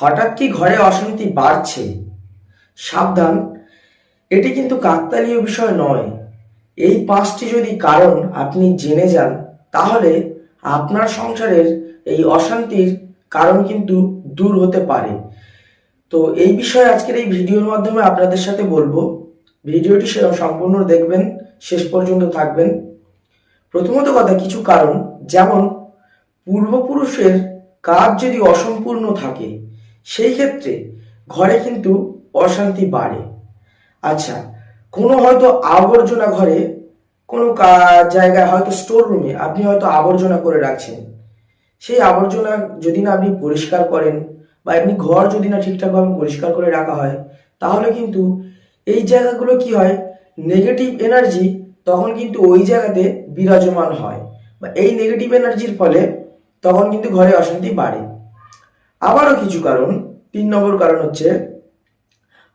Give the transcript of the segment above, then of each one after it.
হঠাৎ কি ঘরে অশান্তি বাড়ছে? সাবধান, এটি কিন্তু কাকতালীয় বিষয় নয়। এই 5টি যদি কারণ আপনি জেনে যান, তাহলে আপনার সংসারের এই অশান্তির কারণ কিন্তু দূর হতে পারে। তো এই বিষয়ে আজকের এই ভিডিওর মাধ্যমে আপনাদের সাথে বলবো। ভিডিওটি সম্পূর্ণ দেখবেন, শেষ পর্যন্ত থাকবেন। প্রথমত কথা, কিছু কারণ যেমন পূর্বপুরুষের কাজ যদি অসম্পূর্ণ থাকে, সেই ক্ষেত্রে ঘরে কিন্তু অশান্তি বাড়ে। আচ্ছা, কোনো হয়তো আবর্জনা ঘরে, কোনো জায়গায় হয়তো স্টোর রুমে আপনি হয়তো আবর্জনা করে রাখছেন। সেই আবর্জনা যদি না আপনি পরিষ্কার করেন, বা আপনি ঘর যদি না ঠিকঠাকভাবে পরিষ্কার করে রাখা হয়, তাহলে কিন্তু এই জায়গাগুলো কি হয়, নেগেটিভ এনার্জি তখন কিন্তু ওই জায়গাতে বিরাজমান হয়, বা এই নেগেটিভ এনার্জির ফলে তখন কিন্তু ঘরে অশান্তি বাড়ে। আবারও কিছু কারণ, 3 নম্বর কারণ হচ্ছে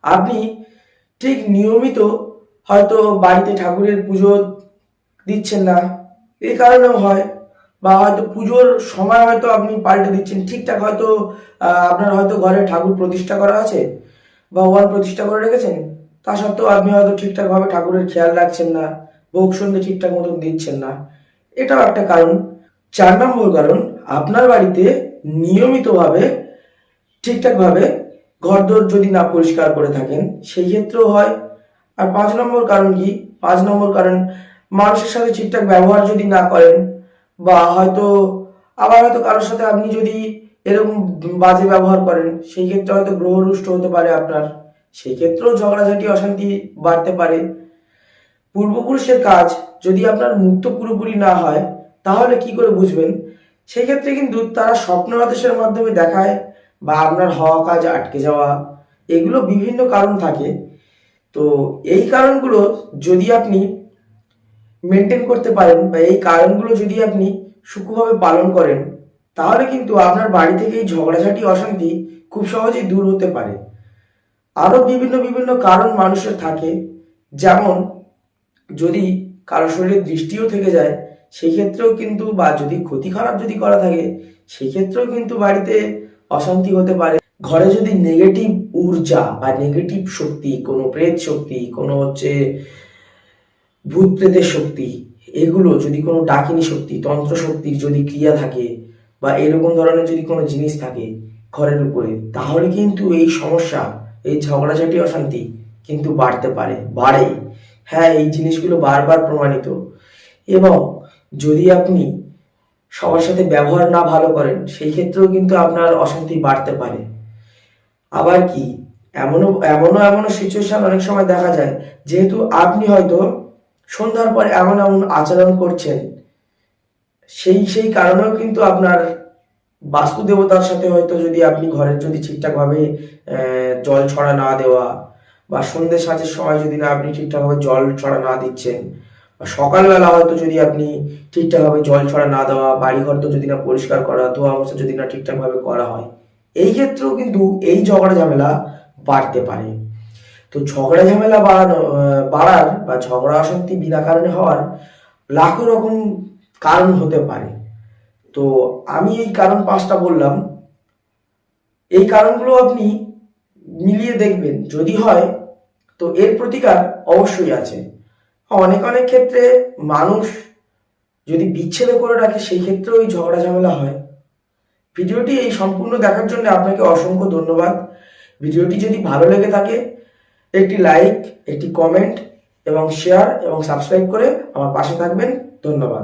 আপনি ঠিক নিয়মিত হয়তো বাড়িতে ঠাকুরের পুজো দিচ্ছেন না, এই কারণেও হয়। বা হয়তো পুজোর সময় হয়তো আপনি পাল্টে দিচ্ছেন, ঠিকঠাক হয়তো আপনার হয়তো ঘরে ঠাকুর প্রতিষ্ঠা করা আছে, ভগবান প্রতিষ্ঠা করে রেখেছেন, তা সত্ত্বেও আপনি হয়তো ঠিকঠাকভাবে ঠাকুরের খেয়াল রাখছেন না, ভোগ সন্ধে ঠিকঠাক মতন দিচ্ছেন না, এটাও একটা কারণ। 4 নম্বর কারণ, আপনার বাড়িতে নিয়মিতভাবে ঠিকঠাকভাবে ঘরদোর যদি না পরিষ্কার করে থাকেন, সেই ক্ষেত্রেও হয়। আর 5 নম্বর কারণ কি? 5 নম্বর কারণ, মানুষের সাথে ঠিকঠাক ব্যবহার যদি না করেন, বা হয়তো আবার হয়তো কারোর সাথে আপনি যদি এরকম বাজে ব্যবহার করেন, সেই ক্ষেত্রে হয়তো গ্রহরুষ্ট হতে পারে আপনার, সেই ক্ষেত্রেও ঝগড়াঝাটি অশান্তি বাড়তে পারে। পূর্বপুরুষের কাজ যদি আপনার মুক্ত পুরোপুরি না হয়, তাহলে কি করে বুঝবেন? সেই ক্ষেত্রে কিন্তু তারা স্বপ্ন আদেশের মাধ্যমে দেখায়, বা আপনার হওয়া কাজ আটকে যাওয়া, এগুলো বিভিন্ন কারণ থাকে। তো এই কারণগুলো যদি আপনি মেনটেন করতে পারেন, বা এই কারণগুলো যদি আপনি সূক্ষ্মভাবে পালন করেন, তাহলে কিন্তু আপনার বাড়ি থেকে এই ঝগড়াঝাটি অশান্তি খুব সহজেই দূর হতে পারে। আরো বিভিন্ন বিভিন্ন কারণ মানুষের থাকে, যেমন যদি কারো শরীরে দৃষ্টিও থেকে যায়, সেই ক্ষেত্রেও কিন্তু, বা যদি ক্ষতি খারাপ যদি করা থাকে, সেই ক্ষেত্রেও কিন্তু বাড়িতে অশান্তি হতে পারে। ঘরে যদি নেগেটিভ ঊর্জা বা নেগেটিভ শক্তি, কোনো প্রেত শক্তি, কোনো হচ্ছে ভূত প্রেতের শক্তি, এগুলো যদি কোনো ডাকিনী শক্তি, তন্ত্র শক্তির যদি ক্রিয়া থাকে, বা এরকম ধরনের যদি কোনো জিনিস থাকে ঘরের উপরে, তাহলে কিন্তু এই সমস্যা, এই ঝগড়াঝাটি অশান্তি কিন্তু বাড়তে পারে, বাড়েই। হ্যাঁ, এই জিনিসগুলো বারবার প্রমাণিত। এবং যদি আপনি সবার সাথে ব্যবহার না ভালো করেন, সেই ক্ষেত্রেও কিন্তু আপনার অশান্তি বাড়তে পারে। আবার কি, এমনও এমনও এমনও সিচুয়েশন অনেক সময় দেখা যায়, যেহেতু আপনি হয়তো সন্ধ্যার পরে এমন এমন আচরণ করছেন, সেই কারণেও কিন্তু আপনার বাস্তু দেবতার সাথে হয়তো যদি আপনি ঘরের যদি ঠিকঠাকভাবে জল ছড়া না দেওয়া, বা সন্ধ্যে সাঁঝের সময় যদি না আপনি ঠিকঠাকভাবে জল ছড়া না দিচ্ছেন, বা সকালবেলা হয়তো যদি আপনি ঠিকঠাকভাবে জল ছড়া না দেওয়া, বাড়িঘর তো যদি না পরিষ্কার করা, ধোয়া মোছা যদি না ঠিকঠাকভাবে করা হয়, এই ক্ষেত্রেও কিন্তু এই ঝগড়া ঝামেলা বাড়তে পারে। তো ঝগড়া ঝামেলা বাড়ার বা ঝগড়া অশান্তি বিনা কারণে হওয়ার লাখো রকম কারণ হতে পারে। তো আমি এই কারণ 5টা বললাম, এই কারণগুলো আপনি মিলিয়ে দেখবেন, যদি হয় তো এর প্রতিকার অবশ্যই আছে। অনেক অনেক ক্ষেত্রে মানুষ যদি বিচ্ছেদ করে রাখে, সেই ক্ষেত্রেও এই ঝগড়া ঝামেলা হয়। ভিডিওটি এই সম্পূর্ণ দেখার জন্য আপনাকে অসংখ্য ধন্যবাদ। ভিডিওটি যদি ভালো লেগে থাকে, একটি লাইক, একটি কমেন্ট এবং শেয়ার এবং সাবস্ক্রাইব করে আমার পাশে থাকবেন। ধন্যবাদ।